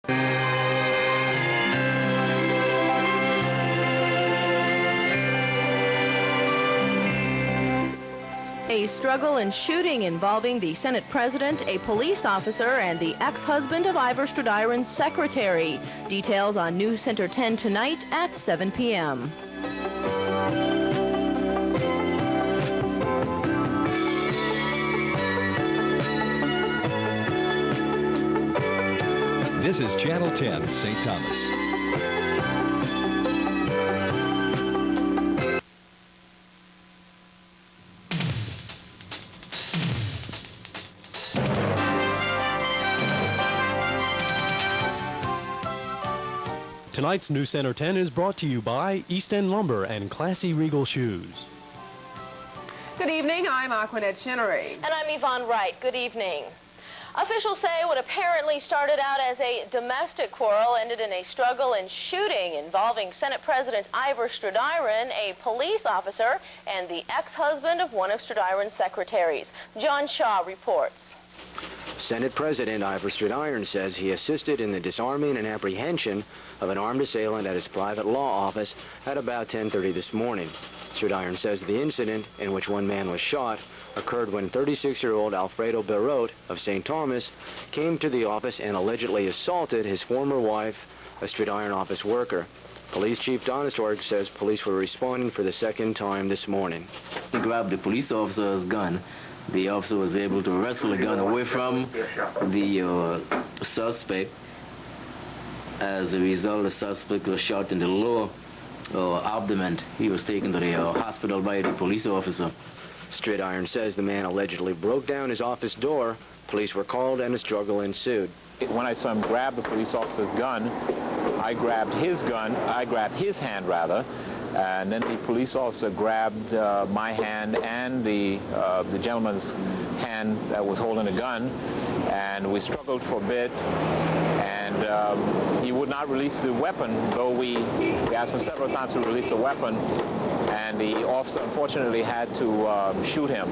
A struggle and shooting involving the Senate President, a police officer, and the ex-husband of Ivor Stradiron's secretary. Details on NewsCenter 10 tonight at 7 p.m. This is Channel 10, St. Thomas. Tonight's NewsCenter 10 is brought to you by East End Lumber and Classy Regal Shoes. Good evening, I'm Aquanette Shinnery. And I'm Yvonne Wright. Good evening. Officials say what apparently started out as a domestic quarrel ended in a struggle and shooting involving Senate President Ivor Stradiron, a police officer, and the ex-husband of one of Stradiron's secretaries. John Shaw reports. Senate President Ivor Stradiron says he assisted in the disarming and apprehension of an armed assailant at his private law office at about 10:30 this morning. Stradiron says the incident, in which one man was shot, occurred when 36-year-old Alfredo Barot of St. Thomas came to the office and allegedly assaulted his former wife, a Stradiron office worker. Police Chief Donistorg says police were responding for the second time this morning. He grabbed the police officer's gun. The officer was able to wrestle the gun away from the suspect. As a result, the suspect was shot in the lower abdomen. He was taken to the hospital by the police officer. Stradiron says the man allegedly broke down his office door. Police were called and a struggle ensued. When I saw him grab the police officer's gun, I grabbed his hand rather, and then the police officer grabbed my hand and the gentleman's hand that was holding the gun, and we struggled for a bit, and he would not release the weapon, though we asked him several times to release the weapon, and the officer unfortunately had to shoot him.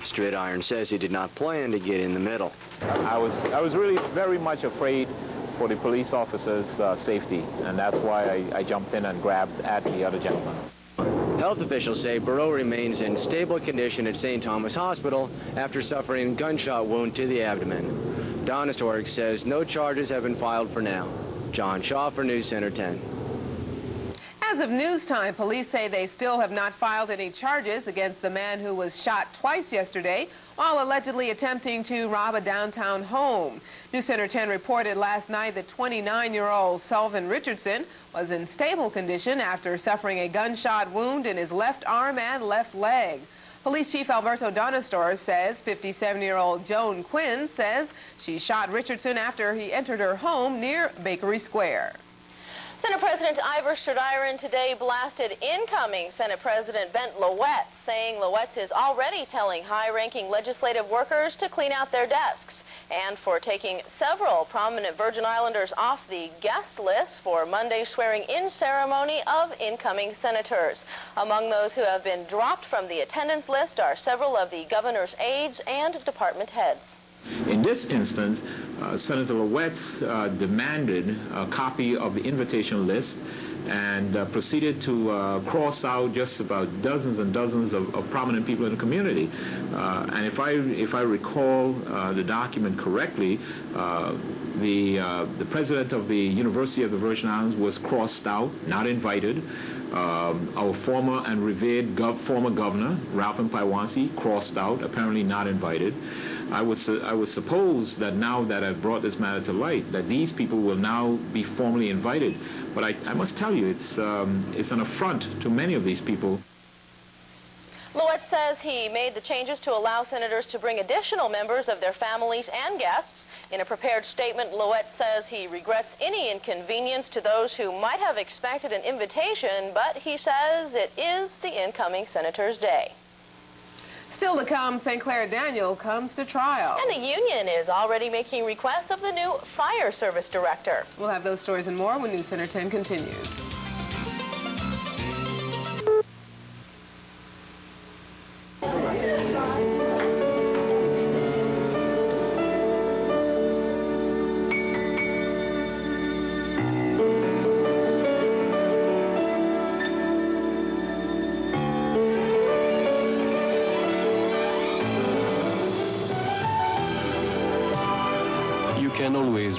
Stradiron says he did not plan to get in the middle. I was really very much afraid for the police officer's safety, and that's why I jumped in and grabbed at the other gentleman. Health officials say Barot remains in stable condition at St. Thomas Hospital after suffering a gunshot wound to the abdomen. Donistorg says no charges have been filed for now. John Shaw for NewsCenter 10. As of news time, police say they still have not filed any charges against the man who was shot twice yesterday while allegedly attempting to rob a downtown home. NewsCenter 10 reported last night that 29-year-old Selvin Richardson was in stable condition after suffering a gunshot wound in his left arm and left leg. Police Chief Alberto Donistor says 57-year-old Joan Quinn says she shot Richardson after he entered her home near Bakery Square. Senate President Ivor Stradiron today blasted incoming Senate President Bent Lowetz, saying Lowetz is already telling high-ranking legislative workers to clean out their desks, and for taking several prominent Virgin Islanders off the guest list for Monday's swearing-in ceremony of incoming senators. Among those who have been dropped from the attendance list are several of the governor's aides and department heads. In this instance, Senator Lowetz demanded a copy of the invitation list and proceeded to cross out just about dozens and dozens of prominent people in the community. And if I recall the document correctly, the president of the University of the Virgin Islands was crossed out, not invited. Our former and revered former governor, Ralph Mpaiwansi, crossed out, apparently not invited. I would suppose that now that I've brought this matter to light, that these people will now be formally invited. But I must tell you, it's an affront to many of these people. Lowetz says he made the changes to allow senators to bring additional members of their families and guests. In a prepared statement, Lowetz says he regrets any inconvenience to those who might have expected an invitation, but he says it is the incoming senator's day. Still to come, St. Clair Daniel comes to trial. And the union is already making requests of the new fire service director. We'll have those stories and more when NewsCenter 10 continues.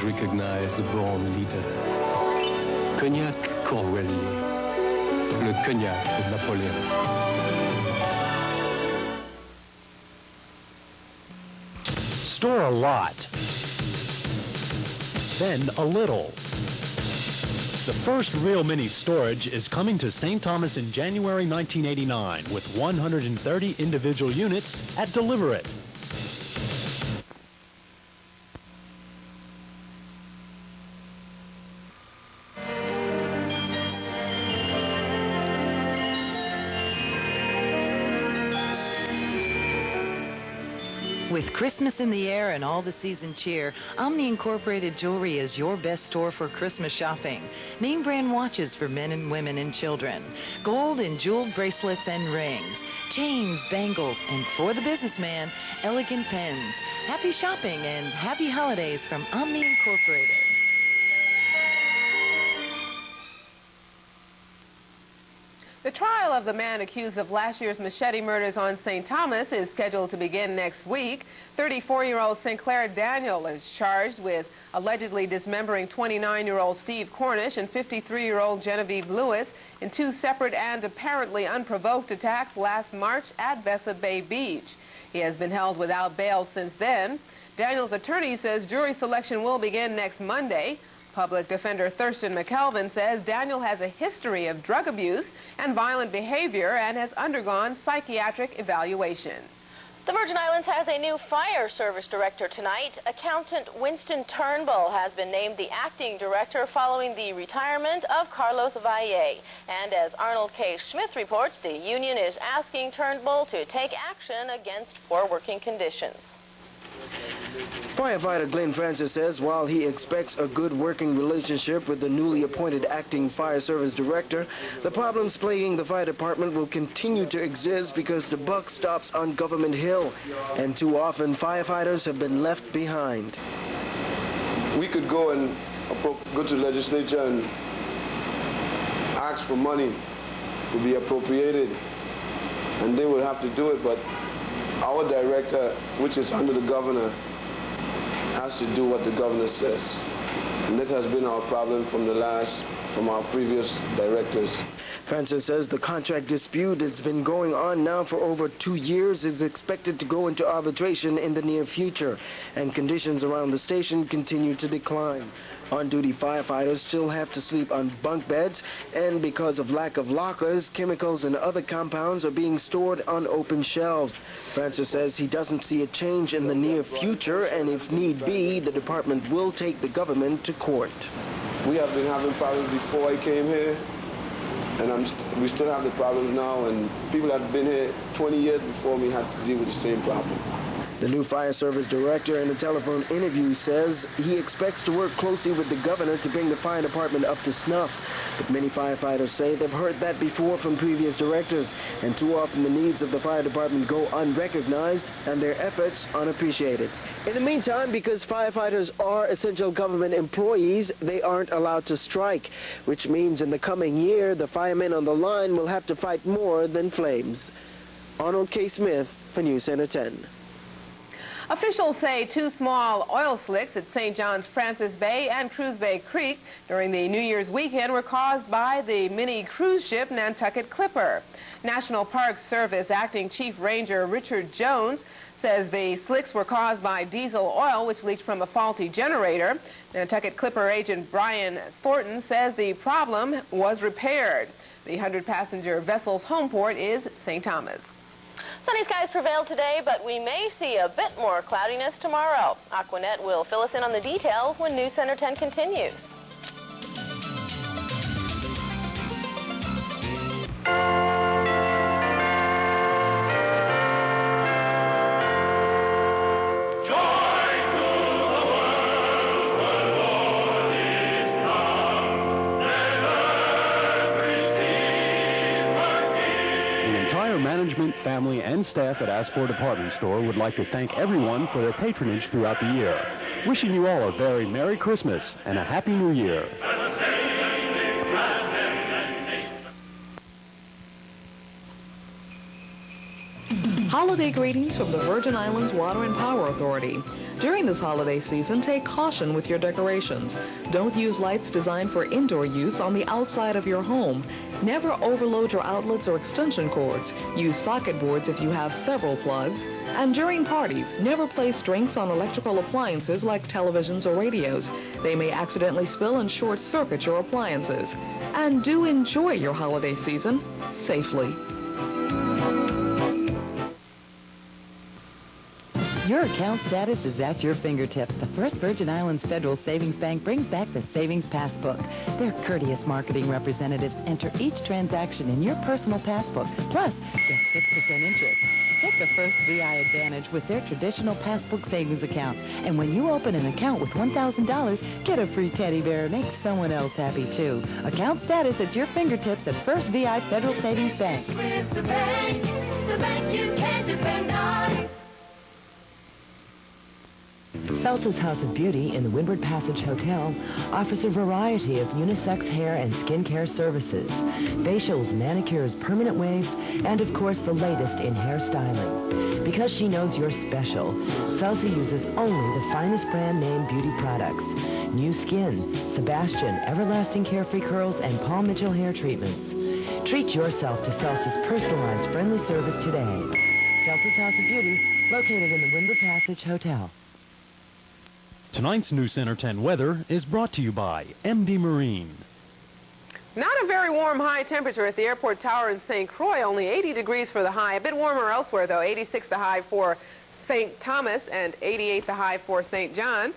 recognize the born leader. Cognac Courvoisier, le cognac de Napoleon. Store a lot. Spend a little. The first real mini storage is coming to St. Thomas in January 1989 with 130 individual units at Deliver It. With Christmas in the air and all the season cheer, Omni Incorporated Jewelry is your best store for Christmas shopping. Name brand watches for men and women and children. Gold and jeweled bracelets and rings. Chains, bangles, and for the businessman, elegant pens. Happy shopping and happy holidays from Omni Incorporated. The trial of the man accused of last year's machete murders on St. Thomas is scheduled to begin next week. 34-year-old Sinclair Daniel is charged with allegedly dismembering 29-year-old Steve Cornish and 53-year-old Genevieve Lewis in two separate and apparently unprovoked attacks last March at Bessa Bay Beach. He has been held without bail since then. Daniel's attorney says jury selection will begin next Monday. Public Defender Thurston McKelvin says Daniel has a history of drug abuse and violent behavior and has undergone psychiatric evaluation. The Virgin Islands has a new fire service director tonight. Accountant Winston Turnbull has been named the acting director following the retirement of Carlos Valle. And as Arnold K. Smith reports, the union is asking Turnbull to take action against poor working conditions. Firefighter Glenn Francis says while he expects a good working relationship with the newly appointed acting fire service director, the problems plaguing the fire department will continue to exist because the buck stops on Government Hill, and too often firefighters have been left behind. We could go and go to the legislature and ask for money to be appropriated, and they would have to do it, but our director, which is under the governor, has to do what the governor says. And this has been our problem from our previous directors. Francis says the contract dispute that's been going on now for over 2 years is expected to go into arbitration in the near future, and conditions around the station continue to decline. On-duty firefighters still have to sleep on bunk beds, and because of lack of lockers, chemicals and other compounds are being stored on open shelves. Francis says he doesn't see a change in the near future, and if need be, the department will take the government to court. We have been having problems before I came here, and we still have the problems now, and people that have been here 20 years before me had to deal with the same problem. The new fire service director in a telephone interview says he expects to work closely with the governor to bring the fire department up to snuff. But many firefighters say they've heard that before from previous directors, and too often the needs of the fire department go unrecognized and their efforts unappreciated. In the meantime, because firefighters are essential government employees, they aren't allowed to strike, which means in the coming year, the firemen on the line will have to fight more than flames. Arnold K. Smith for NewsCenter 10. Officials say two small oil slicks at St. John's Francis Bay and Cruise Bay Creek during the New Year's weekend were caused by the mini cruise ship Nantucket Clipper. National Park Service Acting Chief Ranger Richard Jones says the slicks were caused by diesel oil which leaked from a faulty generator. Nantucket Clipper agent Brian Thornton says the problem was repaired. The 100-passenger vessel's home port is St. Thomas. Sunny skies prevail today, but we may see a bit more cloudiness tomorrow. Aquanet will fill us in on the details when NewsCenter 10 continues. Management, family, and staff at Astor Department Store would like to thank everyone for their patronage throughout the year. Wishing you all a very Merry Christmas and a Happy New Year. Holiday greetings from the Virgin Islands Water and Power Authority. During this holiday season, take caution with your decorations. Don't use lights designed for indoor use on the outside of your home. Never overload your outlets or extension cords. Use socket boards if you have several plugs. And during parties, never place drinks on electrical appliances like televisions or radios. They may accidentally spill and short-circuit your appliances. And do enjoy your holiday season safely. Your account status is at your fingertips. The First Virgin Islands Federal Savings Bank brings back the Savings Passbook. Their courteous marketing representatives enter each transaction in your personal passbook, plus get 6% interest. Take the First VI advantage with their traditional passbook savings account. And when you open an account with $1,000, get a free teddy bear. Make someone else happy, too. Account status at your fingertips at First VI Federal Savings Bank. With the bank you can depend on. Salsa's House of Beauty in the Windward Passage Hotel offers a variety of unisex hair and skincare services, facials, manicures, permanent waves, and of course the latest in hairstyling. Because she knows you're special, Salsa uses only the finest brand name beauty products. New Skin, Sebastian, Everlasting Carefree Curls, and Paul Mitchell hair treatments. Treat yourself to Salsa's personalized friendly service today. Salsa's House of Beauty, located in the Windward Passage Hotel. Tonight's NewsCenter 10 weather is brought to you by MD Marine. Not a very warm high temperature at the airport tower in St. Croix, only 80 degrees for the high. A bit warmer elsewhere, though, 86 the high for St. Thomas and 88 the high for St. John.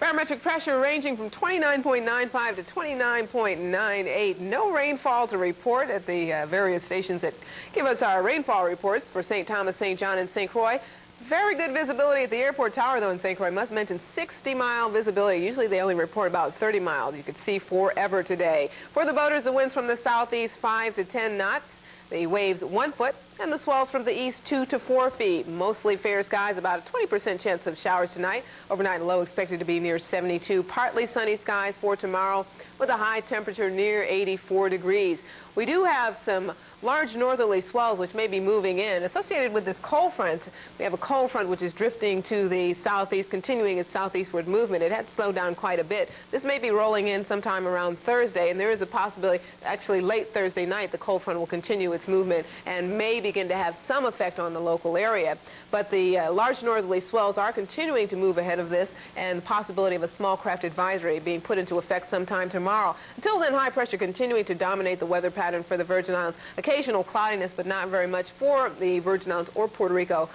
Barometric pressure ranging from 29.95 to 29.98. No rainfall to report at the various stations that give us our rainfall reports for St. Thomas, St. John, and St. Croix. Very good visibility at the airport tower, though, in St. Croix. Must mention 60-mile visibility. Usually they only report about 30 miles. You could see forever today. For the boaters, the winds from the southeast 5 to 10 knots. The waves 1 foot, and the swells from the east 2 to 4 feet. Mostly fair skies, about a 20% chance of showers tonight. Overnight low expected to be near 72. Partly sunny skies for tomorrow with a high temperature near 84 degrees. We do have some large northerly swells which may be moving in. Associated with this cold front, we have a cold front which is drifting to the southeast, continuing its southeastward movement. It had slowed down quite a bit. This may be rolling in sometime around Thursday, and there is a possibility, actually late Thursday night, the cold front will continue its movement and may begin to have some effect on the local area. But the large northerly swells are continuing to move ahead of this, and the possibility of a small craft advisory being put into effect sometime tomorrow. Until then, high pressure continuing to dominate the weather pattern for the Virgin Islands. Occasional cloudiness, but not very much for the Virgin Islands or Puerto Rico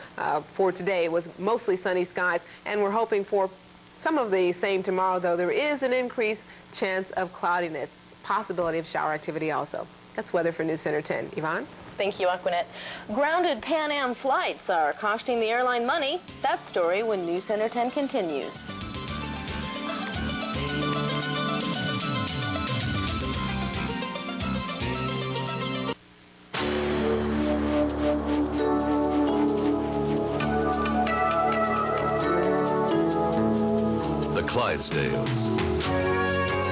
for today. It was mostly sunny skies, and we're hoping for some of the same tomorrow, though there is an increased chance of cloudiness. Possibility of shower activity also. That's weather for NewsCenter 10. Yvonne? Thank you, Aquanette. Grounded Pan Am flights are costing the airline money. That story when NewsCenter 10 continues. The Clydesdales,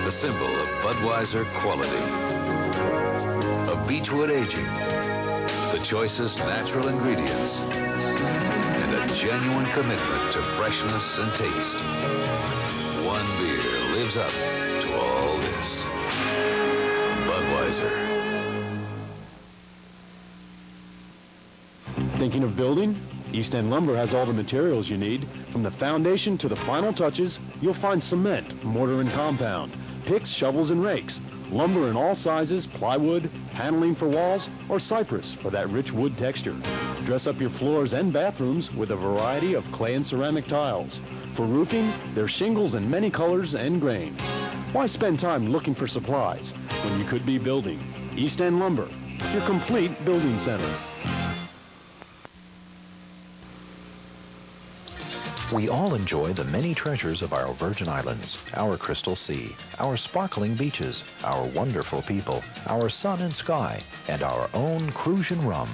the symbol of Budweiser quality. Of Beechwood aging, the choicest natural ingredients, and a genuine commitment to freshness and taste. One beer lives up to all this. Budweiser. Thinking of building? East End Lumber has all the materials you need. From the foundation to the final touches, you'll find cement, mortar and compound, picks, shovels, and rakes, lumber in all sizes, plywood, paneling for walls, or cypress for that rich wood texture. Dress up your floors and bathrooms with a variety of clay and ceramic tiles. For roofing, there's shingles in many colors and grains. Why spend time looking for supplies when you could be building? East End Lumber, your complete building center. We all enjoy the many treasures of our Virgin Islands, our crystal sea, our sparkling beaches, our wonderful people, our sun and sky, and our own Crucian rum.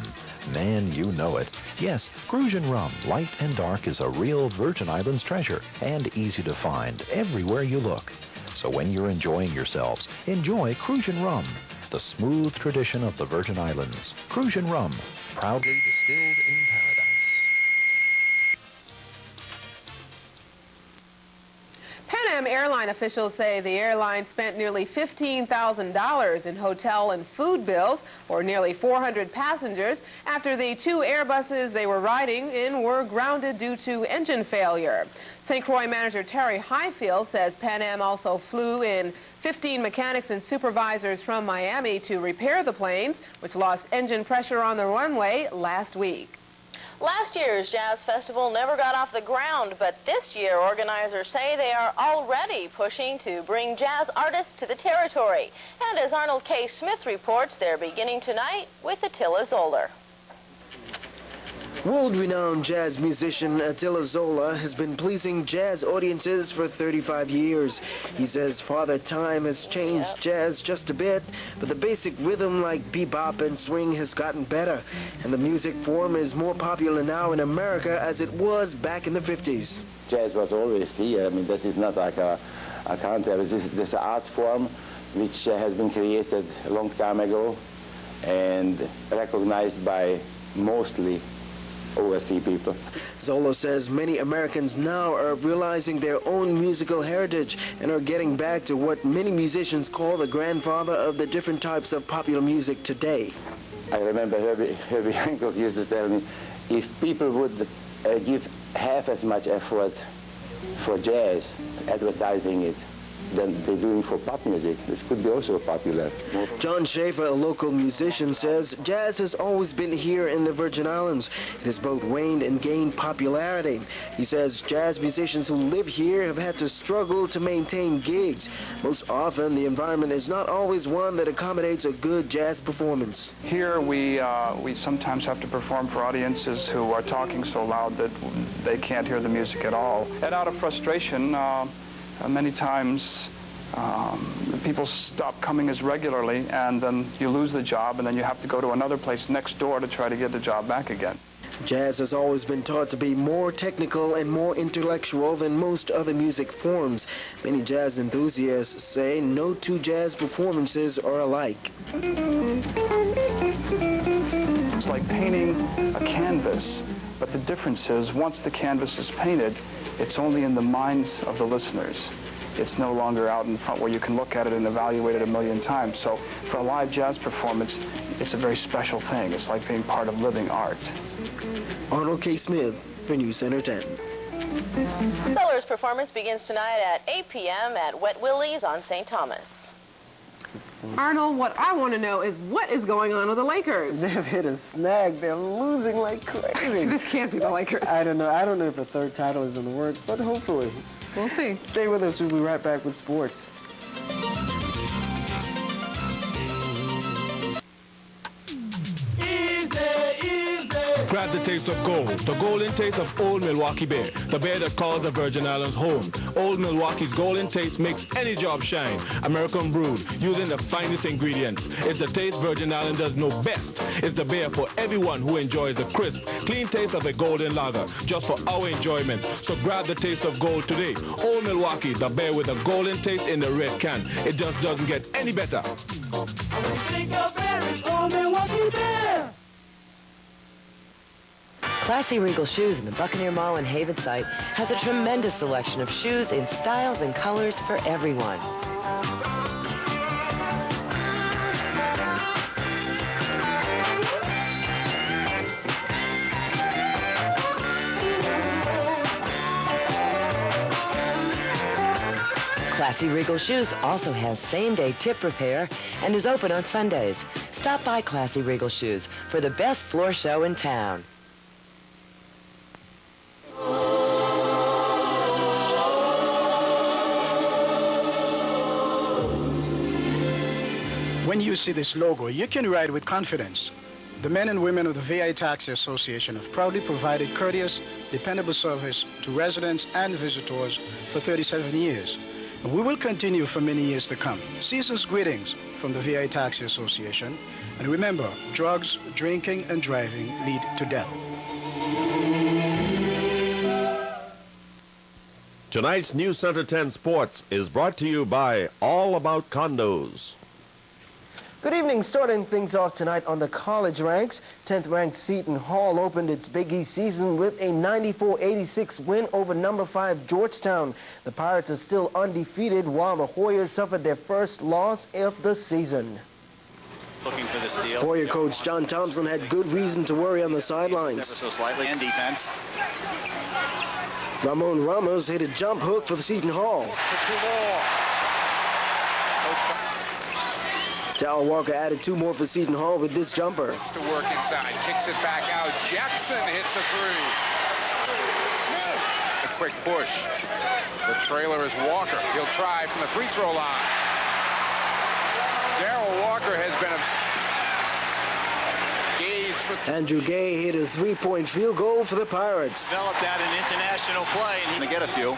Man, you know it. Yes, Crucian rum, light and dark, is a real Virgin Islands treasure and easy to find everywhere you look. So when you're enjoying yourselves, enjoy Crucian rum, the smooth tradition of the Virgin Islands. Crucian rum, proudly distilled in paradise. Airline officials say the airline spent nearly $15,000 in hotel and food bills for nearly 400 passengers after the 2 Airbuses they were riding in were grounded due to engine failure. St. Croix manager Terry Highfield says Pan Am also flew in 15 mechanics and supervisors from Miami to repair the planes, which lost engine pressure on the runway last week. Last year's Jazz Festival never got off the ground, but this year organizers say they are already pushing to bring jazz artists to the territory. And as Arnold K. Smith reports, they're beginning tonight with Attila Zoller. World-renowned jazz musician Attila Zoller has been pleasing jazz audiences for 35 years. He says Father Time has changed jazz just a bit, but the basic rhythm like bebop and swing has gotten better, and the music form is more popular now in America as it was back in the 50s. Jazz was always here. I mean, this is not like a concept. This art form which has been created a long time ago and recognized by mostly overseas people. Zoller says many Americans now are realizing their own musical heritage and are getting back to what many musicians call the grandfather of the different types of popular music today. I remember Herbie Hancock used to tell me, if people would give half as much effort for jazz, advertising it, than they're doing for pop music, this could be also popular. John Schaefer, a local musician, says jazz has always been here in the Virgin Islands. It has both waned and gained popularity. He says jazz musicians who live here have had to struggle to maintain gigs. Most often, the environment is not always one that accommodates a good jazz performance. Here, we sometimes have to perform for audiences who are talking so loud that they can't hear the music at all. And out of frustration, many times people stop coming as regularly, and then you lose the job, and then you have to go to another place next door to try to get the job back again. Jazz has always been taught to be more technical and more intellectual than most other music forms. Many jazz enthusiasts say no 2 jazz performances are alike. It's like painting a canvas, but the difference is once the canvas is painted, it's only in the minds of the listeners. It's no longer out in front where you can look at it and evaluate it a million times. So for a live jazz performance, it's a very special thing. It's like being part of living art. Arnold K. Smith for NewsCenter 10. Zoller's performance begins tonight at 8 p.m. at Wet Willie's on St. Thomas. Arnold, what I want to know is what is going on with the Lakers? They've hit a snag. They're losing like crazy. This can't be the Lakers. I don't know. I don't know if a 3rd title is in the works, but hopefully. We'll see. Stay with us. We'll be right back with sports. Grab the taste of gold, the golden taste of Old Milwaukee beer, the beer that calls the Virgin Islands home. Old Milwaukee's golden taste makes any job shine. American brewed, using the finest ingredients. It's the taste Virgin Islands does know best. It's the beer for everyone who enjoys the crisp, clean taste of a golden lager, just for our enjoyment. So grab the taste of gold today. Old Milwaukee, the beer with a golden taste in the red can. It just doesn't get any better. When you think of beer, it's Old Milwaukee beer. Classy Regal Shoes in the Buccaneer Mall in Havenside has a tremendous selection of shoes in styles and colors for everyone. Classy Regal Shoes also has same-day tip repair and is open on Sundays. Stop by Classy Regal Shoes for the best floor show in town. When you see this logo, you can ride with confidence. The men and women of the VI Taxi Association have proudly provided courteous, dependable service to residents and visitors for 37 years. And we will continue for many years to come. Season's greetings from the VI Taxi Association. And remember, drugs, drinking, and driving lead to death. Tonight's NewsCenter 10 Sports is brought to you by All About Condos. Good evening. Starting things off tonight on the college ranks, 10th-ranked Seton Hall opened its Big East season with a 94-86 win over number 5 Georgetown. The Pirates are still undefeated while the Hoyas suffered their first loss of the season. Looking for the steal. Hoya coach John Thompson had good reason to worry on the sidelines. Ever so slightly in defense. Ramon Ramos hit a jump hook for the Seton Hall. For 2 more. Tal Walker added 2 more for Seton Hall with this jumper. To work inside, kicks it back out. Jackson hits a 3. A quick push. The trailer is Walker. He'll try from the free throw line. Darryl Walker has been a gaze for... Andrew Gay hit a 3-point field goal for the Pirates. Developed that in international play, and he's going to get a few.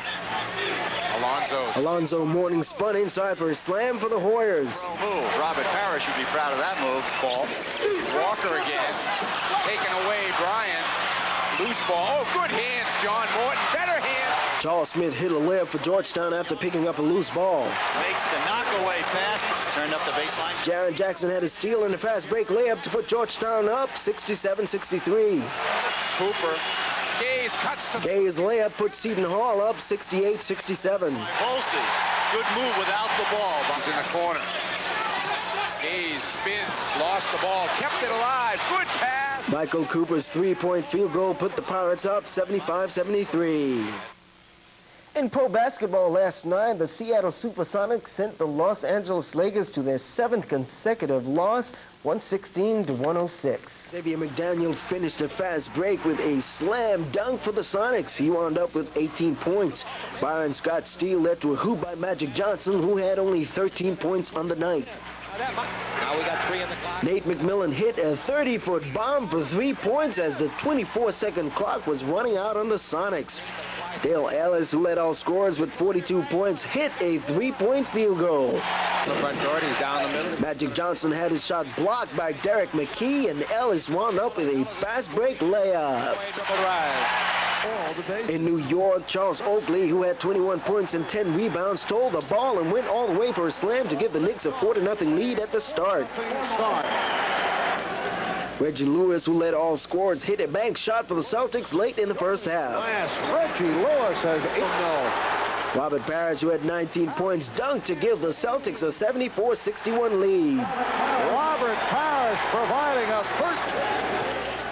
Alonzo Mourning spun inside for a slam for the Hoyers. Move. Robert Parrish would be proud of that move. Ball. Walker again. Taken away, Bryant. Loose ball. Oh, good hands, John Morton. Better hands. Charles Smith hit a layup for Georgetown after picking up a loose ball. Makes the knockaway pass. Turned up the baseline. Jaron Jackson had a steal and a fast break layup to put Georgetown up 67-63. Cooper. Gay's cuts to... Gay's layup put Seton Hall up 68-67. Bolsey, good move without the ball. He's in the corner. Gaze spins, lost the ball, kept it alive. Good pass. Michael Cooper's 3-point field goal put the Pirates up 75-73. In pro basketball last night, the Seattle Supersonics sent the Los Angeles Lakers to their 7th consecutive loss, 116-106. Xavier McDaniel finished a fast break with a slam dunk for the Sonics. He wound up with 18 points. Byron Scott Steele led to a hoop by Magic Johnson, who had only 13 points on the night. Now we got 3 in the clock. Nate McMillan hit a 30-foot bomb for 3 points as the 24-second clock was running out on the Sonics. Dale Ellis, who led all scorers with 42 points, hit a 3-point field goal. The front court, he's down the middle. Magic Johnson had his shot blocked by Derek McKee, and Ellis wound up with a fast break layup. In New York, Charles Oakley, who had 21 points and 10 rebounds, stole the ball and went all the way for a slam to give the Knicks a 4-0 lead at the start. Reggie Lewis, who led all scorers, hit a bank shot for the Celtics late in the first half. Reggie Lewis has 8-0. Robert Parrish, who had 19 points, dunked to give the Celtics a 74-61 lead. Robert Parrish providing a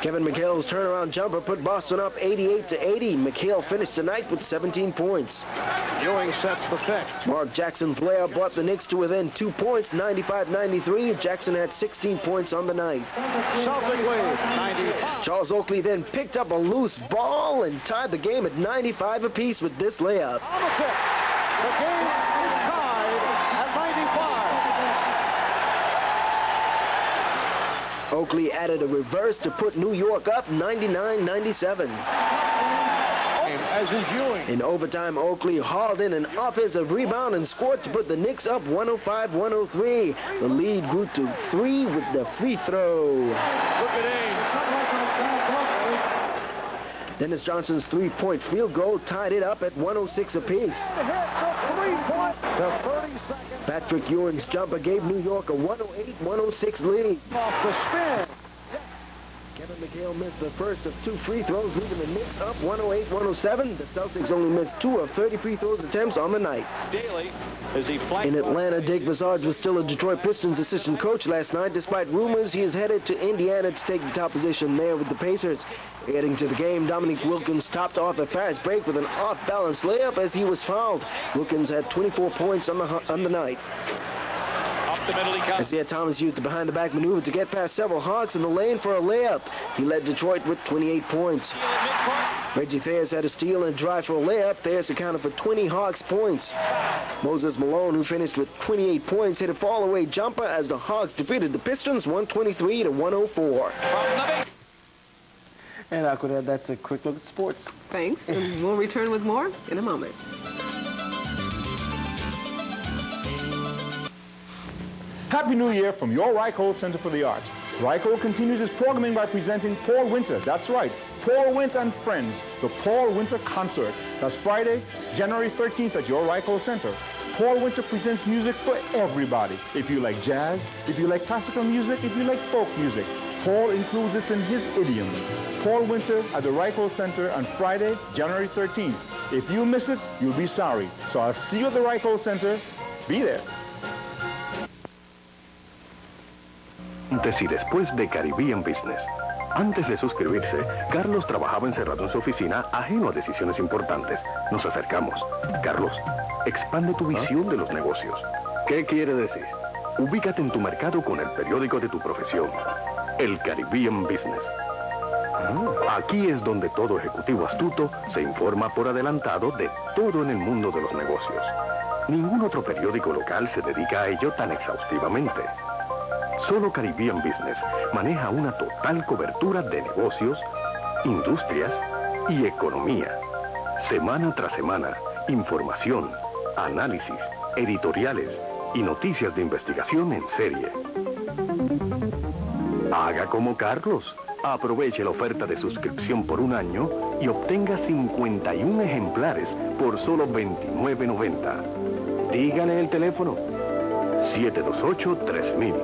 Kevin McHale's turnaround jumper put Boston up 88-80. McHale finished the night with 17 points. Ewing sets the pick. Mark Jackson's layup brought the Knicks to within 2 points, 95-93. Jackson had 16 points on the night. Celtic lead, 95. Charles Oakley then picked up a loose ball and tied the game at 95 apiece with this layup. On the pick. The game is tied at 95. Oakley added a reverse to put New York up 99-97. As is Ewing. In overtime, Oakley hauled in an offensive rebound and scored to put the Knicks up 105-103. The lead grew to 3 with the free throw. Look at Ames. Dennis Johnson's 3-point field goal tied it up at 106 apiece. Patrick Ewing's jumper gave New York a 108-106 lead. Off the spin. Kevin McHale missed the first of 2 free throws, leaving the Knicks up 108-107. The Celtics only missed 2 of 30 free throws attempts on the night. Daly, as he flanked. In Atlanta, Dick Visage was still a Detroit Pistons assistant coach last night. Despite rumors, he is headed to Indiana to take the top position there with the Pacers. Heading to the game, Dominique Wilkins topped off a fast break with an off-balance layup as he was fouled. Wilkins had 24 points on the night. Up the middle he comes. Isaiah Thomas used the behind-the-back maneuver to get past several Hawks in the lane for a layup. He led Detroit with 28 points. Reggie Thayers had a steal and drive for a layup. Thayers accounted for 20 Hawks points. Moses Malone, who finished with 28 points, hit a fall-away jumper as the Hawks defeated the Pistons 123-104. And Aqua, that's a quick look at sports. Thanks, and we'll return with more in a moment. Happy New Year from your Reichhold Center for the Arts. Reichhold continues its programming by presenting Paul Winter. That's right, Paul Winter and Friends, the Paul Winter Concert. That's Friday, January 13th at your Reichhold Center. Paul Winter presents music for everybody. If you like jazz, if you like classical music, if you like folk music, Paul includes this in his idiom. Paul Winter at the Reichhold Center on Friday, January 13th. If you miss it, you'll be sorry. So I'll see you at the Reichhold Center. Be there. Antes y después de Caribbean Business. Antes de suscribirse, Carlos trabajaba encerrado en su oficina, ajeno a decisiones importantes. Nos acercamos. Carlos, expande tu visión de los negocios. ¿Qué quiere decir? Ubícate en tu mercado con el periódico de tu profesión, el Caribbean Business. Aquí es donde todo ejecutivo astuto se informa por adelantado de todo en el mundo de los negocios. Ningún otro periódico local se dedica a ello tan exhaustivamente. Solo Caribbean Business maneja una total cobertura de negocios, industrias y economía. Semana tras semana, información, análisis, editoriales y noticias de investigación en serie. Haga como Carlos. Aproveche la oferta de suscripción por un año y obtenga 51 ejemplares por solo $29.90. Dígale el teléfono 728-3000.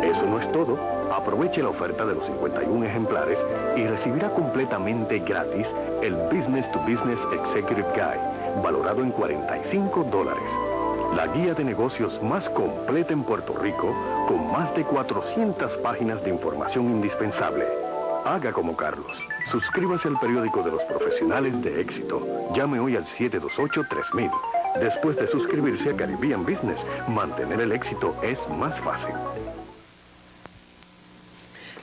Eso no es todo. Aproveche la oferta de los 51 ejemplares y recibirá completamente gratis el Business to Business Executive Guide, valorado en $45. La guía de negocios más completa en Puerto Rico, con más de 400 páginas de información indispensable. Haga como Carlos. Suscríbase al periódico de los profesionales de éxito. Llame hoy al 728-3000. Después de suscribirse a Caribbean Business, mantener el éxito es más fácil.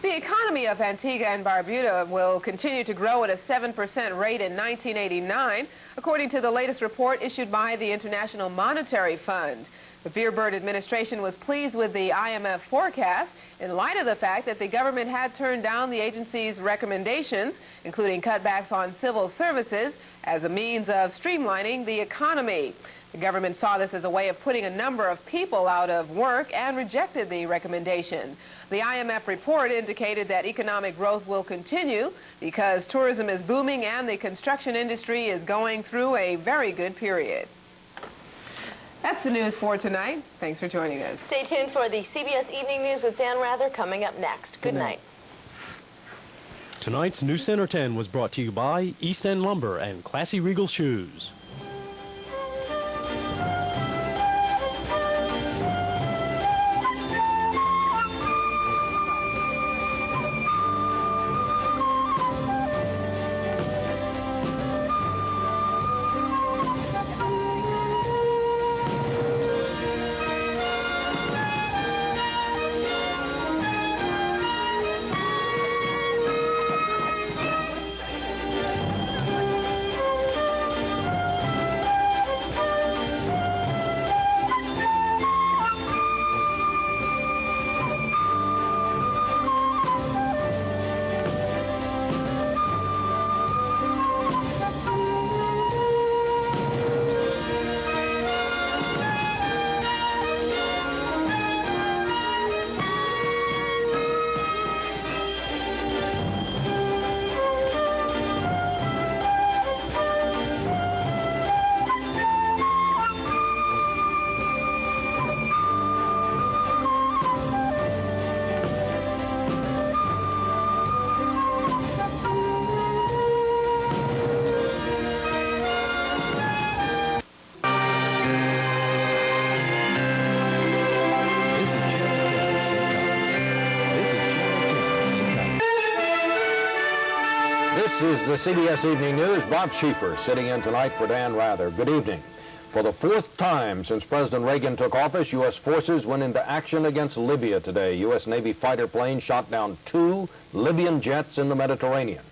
The economy of Antigua and Barbuda will continue to grow at a 7% rate in 1989, according to the latest report issued by the International Monetary Fund. The Beerbird administration was pleased with the IMF forecast in light of the fact that the government had turned down the agency's recommendations, including cutbacks on civil services, as a means of streamlining the economy. The government saw this as a way of putting a number of people out of work and rejected the recommendation. The IMF report indicated that economic growth will continue because tourism is booming and the construction industry is going through a very good period. That's the news for tonight. Thanks for joining us. Stay tuned for the CBS Evening News with Dan Rather coming up next. Good night. Tonight's NewsCenter 10 was brought to you by East End Lumber and Classy Regal Shoes. This is the CBS Evening News. Bob Schieffer sitting in tonight for Dan Rather. Good evening. For the fourth time since President Reagan took office, U.S. forces went into action against Libya today. U.S. Navy fighter planes shot down 2 Libyan jets in the Mediterranean.